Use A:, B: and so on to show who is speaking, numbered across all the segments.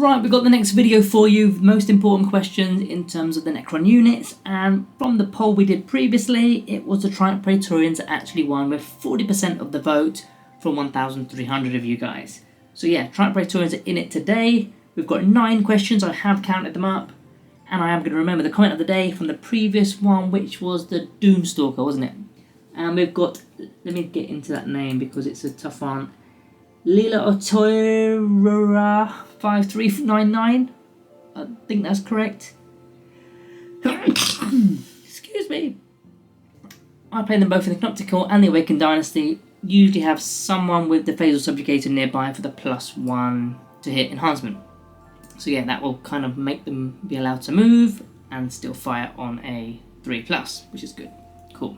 A: Right, we've got the next video for you, most important questions in terms of the Necron units, and from the poll we did previously, it was the Triarch Praetorians that actually won with 40% of the vote from 1,300 of you guys. So yeah, Triarch Praetorians are in it today. We've got 9 questions, I have counted them up, and I am going to remember the comment of the day from the previous one, which was the Doomstalker, wasn't it? And we've got, let me get into that name because it's a tough one, Lila Otoira 5399, I think that's correct. Excuse me. I play them both in the Canoptical and the Awakened Dynasty. Usually have someone with the Phasal Subjugator nearby for the +1 to hit enhancement. So yeah, that will kind of make them be allowed to move and still fire on a 3+, which is good. Cool.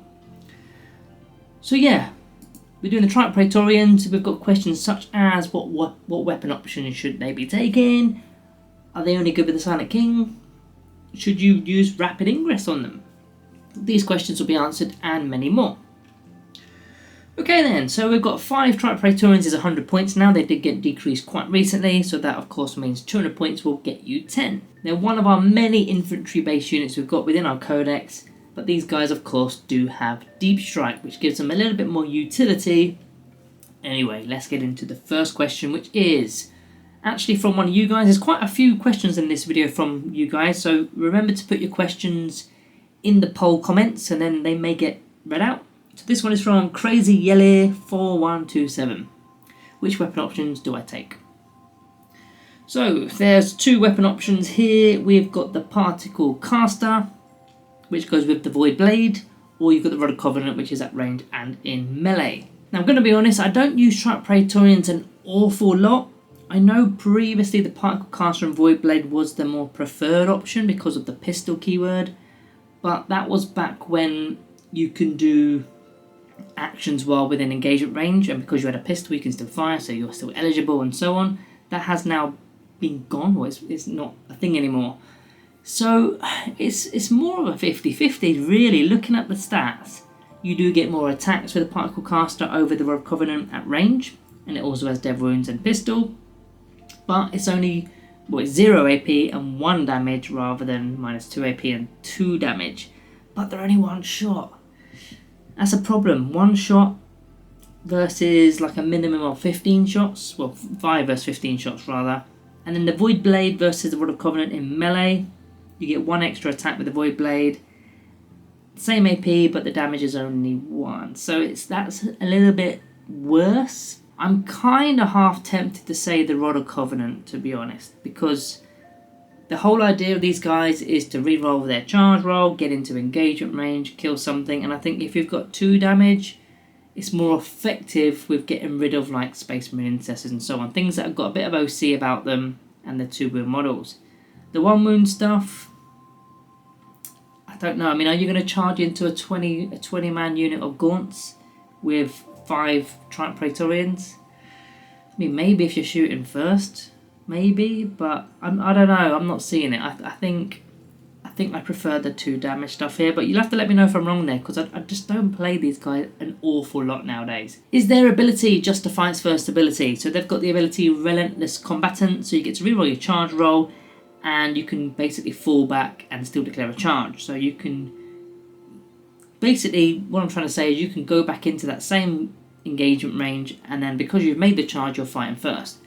A: So yeah, we're doing the Triarch Praetorians. We've got questions such as what weapon options should they be taking? Are they only good with the Silent King? Should you use Rapid Ingress on them? These questions will be answered and many more. Okay then, so we've got 5 Triarch Praetorians is 100 points now. They did get decreased quite recently, so that of course means 200 points will get you 10. They're one of our many infantry based units we've got within our Codex. But these guys, of course, do have Deep Strike, which gives them a little bit more utility. Anyway, let's get into the first question, which is actually from one of you guys. There's quite a few questions in this video from you guys, so remember to put your questions in the poll comments, and then they may get read out. So this one is from Crazy Yelly 4127. Which weapon options do I take? So there's 2 weapon options here. We've got the Particle Caster, which goes with the Void Blade, or you've got the Rod of Covenant, which is at range and in melee. Now I'm going to be honest, I don't use Triarch Praetorians an awful lot. I know previously the Particle Caster and Void Blade was the more preferred option because of the pistol keyword, but that was back when you can do actions while within engagement range, and because you had a pistol you can still fire, so you're still eligible and so on. That has now been gone, or it's not a thing anymore. So it's more of a 50-50 really. Looking at the stats, you do get more attacks with the Particle Caster over the Rod of Covenant at range, and it also has Dev Wounds and Pistol, but it's only, well, it's 0 AP and 1 damage rather than -2 AP and 2 damage, but they're only 1 shot. That's a problem. 1 shot versus like a minimum of 15 shots, well 5 versus 15 shots rather. And then the Void Blade versus the Rod of Covenant in melee, you get 1 extra attack with the Void Blade, same AP, but the damage is only 1. So that's a little bit worse. I'm kind of half tempted to say the Rod of Covenant, to be honest, because the whole idea of these guys is to reroll their charge roll, get into engagement range, kill something, and I think if you've got 2 damage, it's more effective with getting rid of like Space Marine Intercessors and so on, things that have got a bit of OC about them, and the 2 wound models. The 1 wound stuff, I don't know. I mean, are you going to charge into a 20 man unit of Gaunts with 5 Triarch Praetorians? I mean, maybe if you're shooting first, maybe, but I don't know. I'm not seeing it. I think I prefer the 2 damage stuff here, but you'll have to let me know if I'm wrong there, because I just don't play these guys an awful lot nowadays. Is their ability just a fights first ability? So they've got the ability Relentless Combatant, so you get to reroll your charge roll, and you can basically fall back and still declare a charge. So you can, basically what I'm trying to say is you can go back into that same engagement range, and then because you've made the charge, you're fighting first.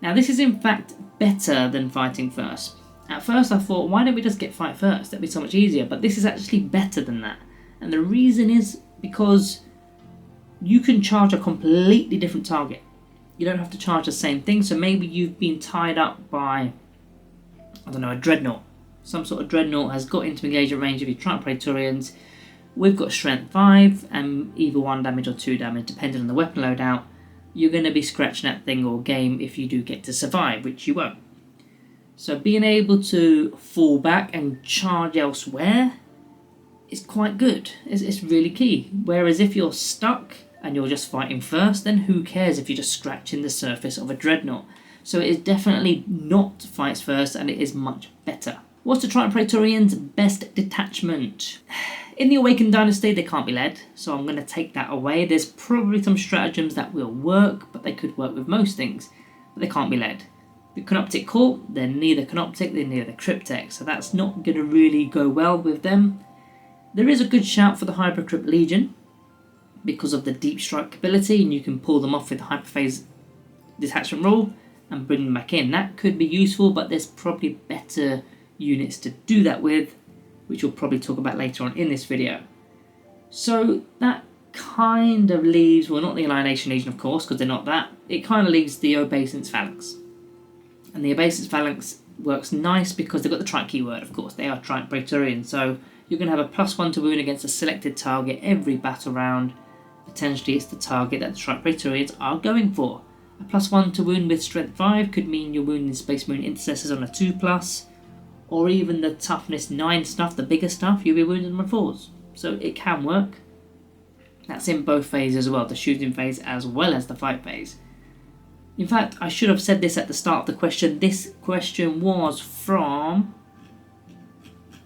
A: Now this is in fact better than fighting first. At first I thought, why don't we just get fight first? That'd be so much easier, but this is actually better than that. And the reason is because you can charge a completely different target. You don't have to charge the same thing, so maybe you've been tied up by, I don't know, a Dreadnought. Some sort of Dreadnought has got into engagement range of your Triarch Praetorians. We've got Strength 5 and either 1 damage or 2 damage, depending on the weapon loadout. You're going to be scratching that thing all game if you do get to survive, which you won't. So being able to fall back and charge elsewhere is quite good. It's really key. Whereas if you're stuck and you're just fighting first, then who cares if you're just scratching the surface of a Dreadnought? So it is definitely not fights first, and it is much better. What's the Triarch Praetorians' best detachment? In the Awakened Dynasty, they can't be led, so I'm going to take that away. There's probably some stratagems that will work, but they could work with most things, but they can't be led. The Canoptic Core, they're neither Canoptic, they're neither Cryptek, so that's not going to really go well with them. There is a good shout for the Hypercrypt Legion because of the Deep Strike ability, and you can pull them off with the Hyperphase detachment rule and bring them back in. That could be useful, but there's probably better units to do that with, which we'll probably talk about later on in this video. So that kind of leaves, well, not the Annihilation Legion of course, because they're not that, it kind of leaves the Obeisance Phalanx. And the Obeisance Phalanx works nice because they've got the Triarch keyword, of course, they are Triarch Praetorians, so you're going to have a +1 to wound against a selected target every battle round. Potentially it's the target that the Triarch Praetorians are going for. A +1 to wound with Strength 5 could mean you're wounding Space Marine Intercessors on a 2+, or even the Toughness 9 stuff, the bigger stuff, you'll be wounding them on 4s. So it can work. That's in both phases as well, the shooting phase as well as the fight phase. In fact, I should have said this at the start of the question. This question was from...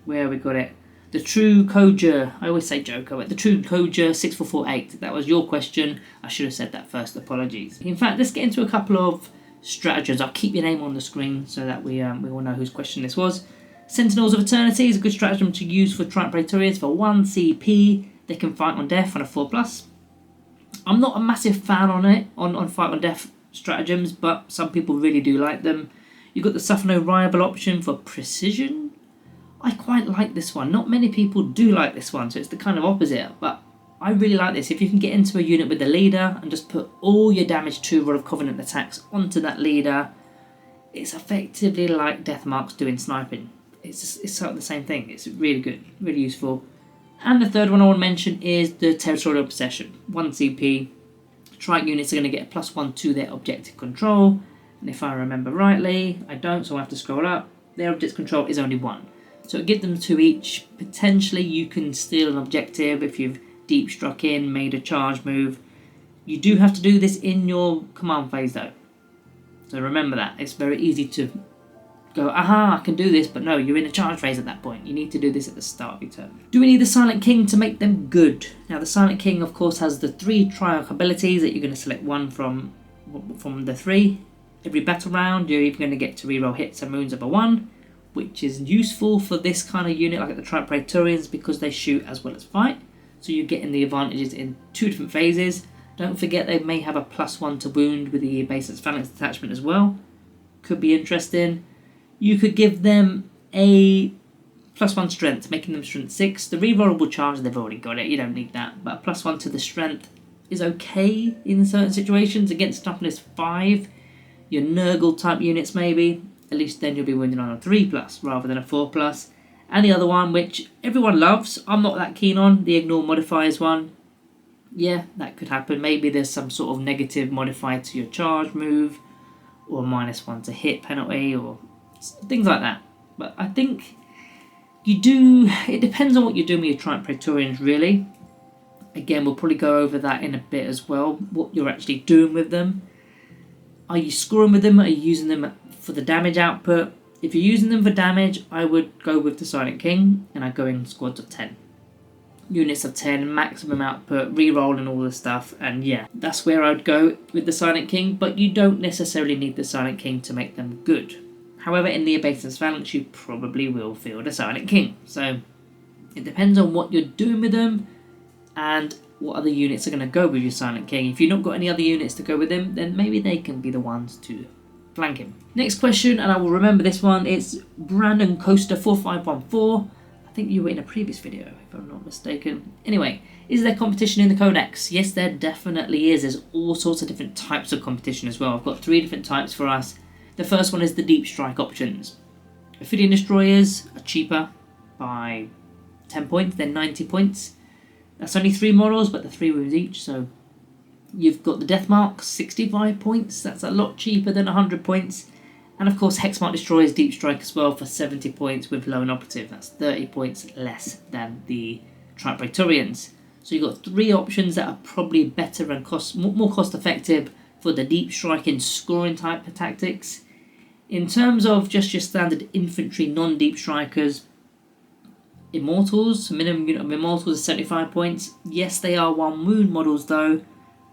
A: where we got it? The True Coger, I always say Joker, but the True Coger 6448. That was your question. I should have said that first, apologies. In fact, let's get into a couple of stratagems. I'll keep your name on the screen so that we all know whose question this was. Sentinels of Eternity is a good stratagem to use for Triarch Praetorians for 1 CP. They can fight on death on a 4+. I'm not a massive fan on it, on fight on death stratagems, but some people really do like them. You've got the Suffer No Rival option for precision. I quite like this one. Not many people do like this one, so it's the kind of opposite, but I really like this. If you can get into a unit with the leader and just put all your damage to Rod of Covenant attacks onto that leader, it's effectively like Death Marks doing sniping. It's sort of the same thing. It's really good, really useful. And the third one I want to mention is the Territorial Possession. 1 CP. Triarch units are going to get a +1 to their objective control. And if I remember rightly, I don't, so I'll have to scroll up. Their objective control is only 1. So give them 2 each. Potentially you can steal an objective if you've deep struck in, made a charge move. You do have to do this in your command phase though. So remember that. It's very easy to go, aha, I can do this, but no, you're in a charge phase at that point. You need to do this at the start of your turn. Do we need the Silent King to make them good? Now the Silent King of course has the 3 Triarch abilities that you're going to select one from the 3. Every battle round you're even going to get to reroll hits and wounds of a 1, which is useful for this kind of unit like the Triarch Praetorians because they shoot as well as fight. So you're getting the advantages in 2 different phases. Don't forget they may have a +1 to wound with the Obeisance Phalanx detachment as well. Could be interesting. You could give them a +1 strength, making them strength 6. The rerollable charge, they've already got it, you don't need that. But a +1 to the strength is okay in certain situations. Against toughness 5, your Nurgle type units maybe, at least then you'll be wounding on a 3+ rather than a 4+. And the other one, which everyone loves, I'm not that keen on, the Ignore Modifiers one. Yeah, that could happen. Maybe there's some sort of negative modifier to your charge move, or -1 to hit penalty, or things like that. But I think it depends on what you're doing with your Triarch Praetorians really. Again, we'll probably go over that in a bit as well, what you're actually doing with them. Are you scoring with them? Are you using them for the damage output? If you're using them for damage, I would go with the Silent King, and I'd go in squads of 10. Units of 10, maximum output, reroll and all this stuff, and yeah, that's where I'd go with the Silent King, but you don't necessarily need the Silent King to make them good. However, in the Obeisance Phalanx, you probably will field a Silent King, so it depends on what you're doing with them, and what other units are going to go with your Silent King. If you've not got any other units to go with him, then maybe they can be the ones to flank him. Next question, and I will remember this one, it's Brandon Coaster 4514. I think you were in a previous video, if I'm not mistaken. Anyway, is there competition in the Codex? Yes, there definitely is. There's all sorts of different types of competition as well. I've got 3 different types for us. The first one is the Deep Strike options. Ophidian Destroyers are cheaper by 10 points, they're 90 points. That's only 3 models, but they're 3 wounds each, so you've got the Death Mark, 65 points, that's a lot cheaper than 100 points. And of course Hexmark Destroyers Deep Strike as well for 70 points with Lone Operative, that's 30 points less than the Triarch Praetorians. So you've got 3 options that are probably better and more cost effective for the Deep Strike and scoring type of tactics. In terms of just your standard infantry non-deep strikers, Immortals, minimum unit of Immortals is 75 points. Yes, they are 1 wound models though,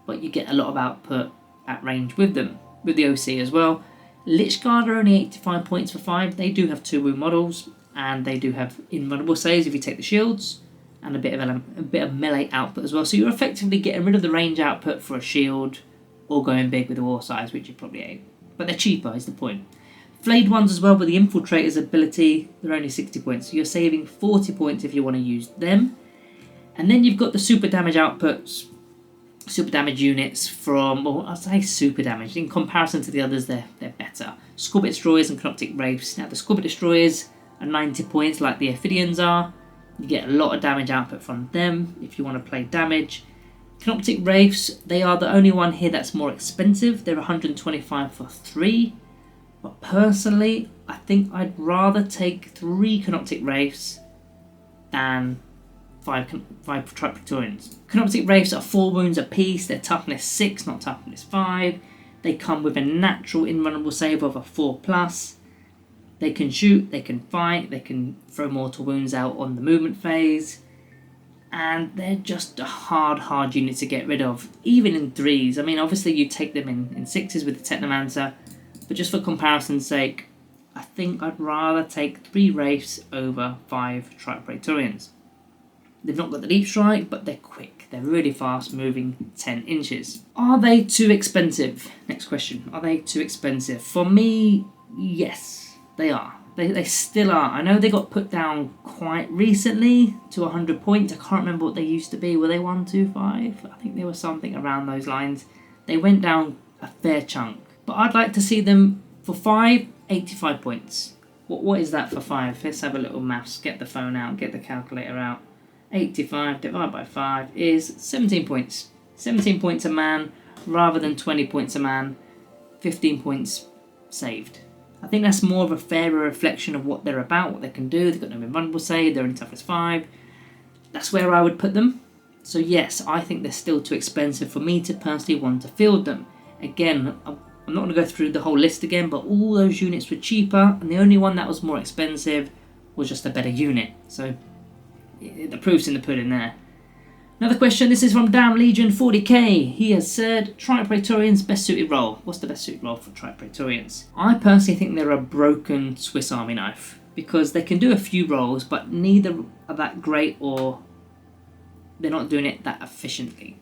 A: but you get a lot of output at range with them, with the OC as well. Lich Guard are only 85 points for 5. They do have 2 wound models, and they do have invulnerable saves if you take the shields, and a bit of melee output as well. So you're effectively getting rid of the range output for a shield, or going big with the war size, which you probably ain't. But they're cheaper, is the point. Flayed ones as well with the Infiltrator's ability, they're only 60 points. So you're saving 40 points if you want to use them. And then you've got the super damage outputs, super damage units from, well, I'll say super damage. In comparison to the others, they're better. Scorpid Destroyers and Canoptic Wraiths. Now, the Scorpid Destroyers are 90 points like the Ophidians are. You get a lot of damage output from them if you want to play damage. Canoptic Wraiths, they are the only one here that's more expensive. They're 125 for 3. But personally, I think I'd rather take 3 Canoptic Wraiths than 5 Triarch Praetorians. Canoptic Wraiths are 4 wounds apiece. They're toughness 6, not toughness 5. They come with a natural invulnerable save of a 4+. They can shoot, they can fight, they can throw mortal wounds out on the movement phase. And they're just a hard unit to get rid of, even in 3s. I mean, obviously you take them in 6s with the Technomancer, but just for comparison's sake, I think I'd rather take 3 Wraiths over 5 Triarch Praetorians. They've not got the deep strike, but they're quick. They're really fast, moving 10 inches. Are they too expensive? Next question. Are they too expensive? For me, yes, they are. They still are. I know they got put down quite recently to 100 points. I can't remember what they used to be. Were they 125? I think they were something around those lines. They went down a fair chunk. But I'd like to see them for 5, 85 points. What is that for 5? Let's have a little maths. Get the phone out, get the calculator out. 85 divided by 5 is 17 points. 17 points a man rather than 20 points a man. 15 points saved. I think that's more of a fairer reflection of what they're about, what they can do. They've got no invulnerable save, they're only toughness 5. That's where I would put them. So yes, I think they're still too expensive for me to personally want to field them. Again, I'm not going to go through the whole list again, but all those units were cheaper, and the only one that was more expensive was just a better unit. So the proof's in the pudding there. Another question, this is from Damn Legion 40k. He has said, Triarch Praetorians best suited role. What's the best suited role for Triarch Praetorians? I personally think they're a broken Swiss Army knife, because they can do a few roles, but neither are that great, or they're not doing it that efficiently.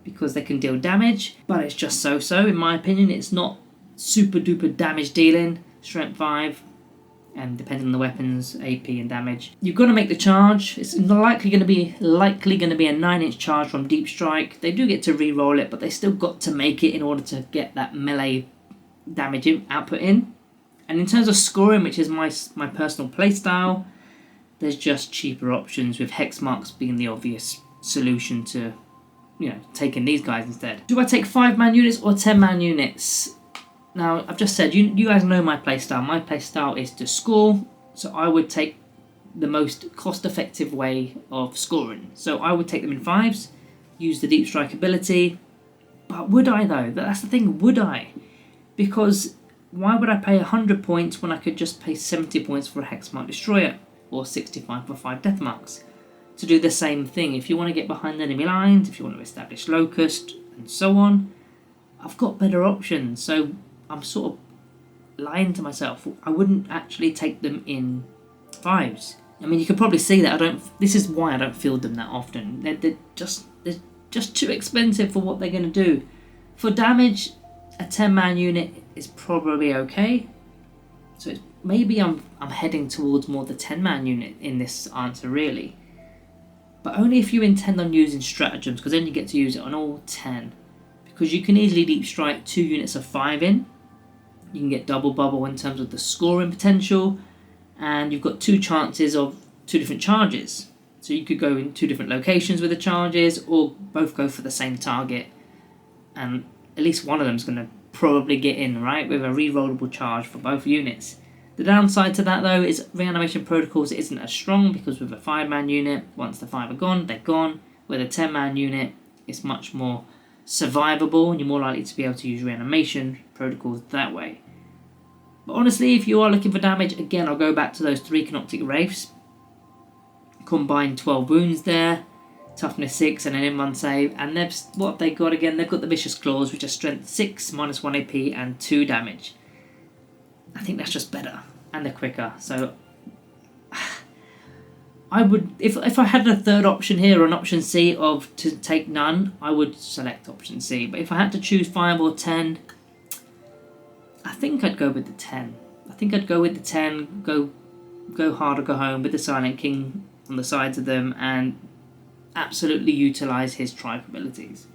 A: Because they can deal damage, but it's just so-so. In my opinion, it's not super duper damage dealing. Strength 5, and depending on the weapons, AP and damage. You've got to make the charge. It's likely going to be a 9-inch charge from Deep Strike. They do get to re-roll it, but they still got to make it in order to get that melee damage output in. And in terms of scoring, which is my personal playstyle, there's just cheaper options, with hex marks being the obvious solution to, taking these guys instead. Do I take 5-man units or 10-man units? Now, I've just said, you guys know my playstyle. My playstyle is to score, so I would take the most cost-effective way of scoring. So I would take them in 5s, use the Deep Strike ability. But would I, though? That's the thing, would I? Because why would I pay 100 points when I could just pay 70 points for a Hexmark Destroyer, or 65 for 5 Deathmarks? To do the same thing, if you want to get behind enemy lines, if you want to establish Locust, and so on, I've got better options. So I'm sort of lying to myself. I wouldn't actually take them in 5s. I mean, you can probably see that this is why I don't field them that often. They're just too expensive for what they're going to do. For damage, a 10-man unit is probably okay. So maybe I'm heading towards more the 10-man unit in this answer, really. But only if you intend on using stratagems, because then you get to use it on all 10. Because you can easily Deep Strike 2 units of 5 in. You can get double bubble in terms of the scoring potential, and you've got 2 chances of 2 different charges. So you could go in 2 different locations with the charges, or both go for the same target, and at least one of them's going to probably get in, right, with a re-rollable charge for both units. The downside to that, though, is reanimation protocols isn't as strong, because with a 5-man unit, once the 5 are gone, they're gone. With a 10-man unit, it's much more survivable, and you're more likely to be able to use reanimation protocols that way. But honestly, if you are looking for damage, again, I'll go back to those 3 Canoptic Wraiths. Combined 12 wounds there, toughness 6 and an in-1 save, and what have they got again? They've got the Vicious Claws, which are strength 6, -1 AP and 2 damage. I think that's just better and they're quicker. So I would, if I had a third option here, or an option C of to take none, I would select option C. But if I had to choose 5 or 10, I think I'd go with the 10. I think I'd go with the 10, go hard or go home with the Silent King on the sides of them, and absolutely utilise his tribe abilities.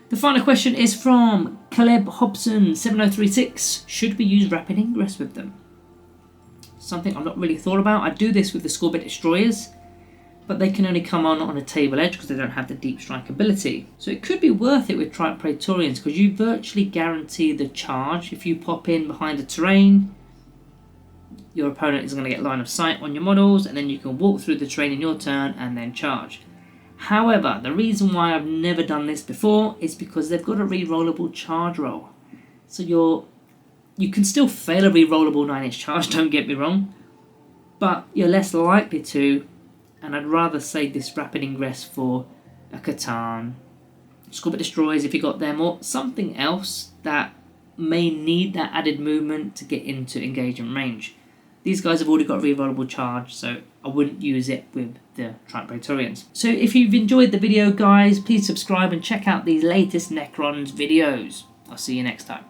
A: The final question is from Caleb Hobson 7036. Should we use Rapid Ingress with them? Something I've not really thought about. I do this with the Scorbit Destroyers, but they can only come on a table edge because they don't have the deep strike ability. So it could be worth it with Triarch Praetorians because you virtually guarantee the charge. If you pop in behind the terrain, your opponent is going to get line of sight on your models, and then you can walk through the terrain in your turn and then charge. However, the reason why I've never done this before is because they've got a re-rollable charge roll. So you can still fail a re-rollable 9-inch charge, don't get me wrong, but you're less likely to, and I'd rather save this Rapid Ingress for a Catan, Scorbit Destroyers if you got them, or something else that may need that added movement to get into engagement range. These guys have already got a re-rollable charge, so I wouldn't use it with the Triarch Praetorians. So if you've enjoyed the video, guys, please subscribe and check out these latest Necrons videos. I'll see you next time.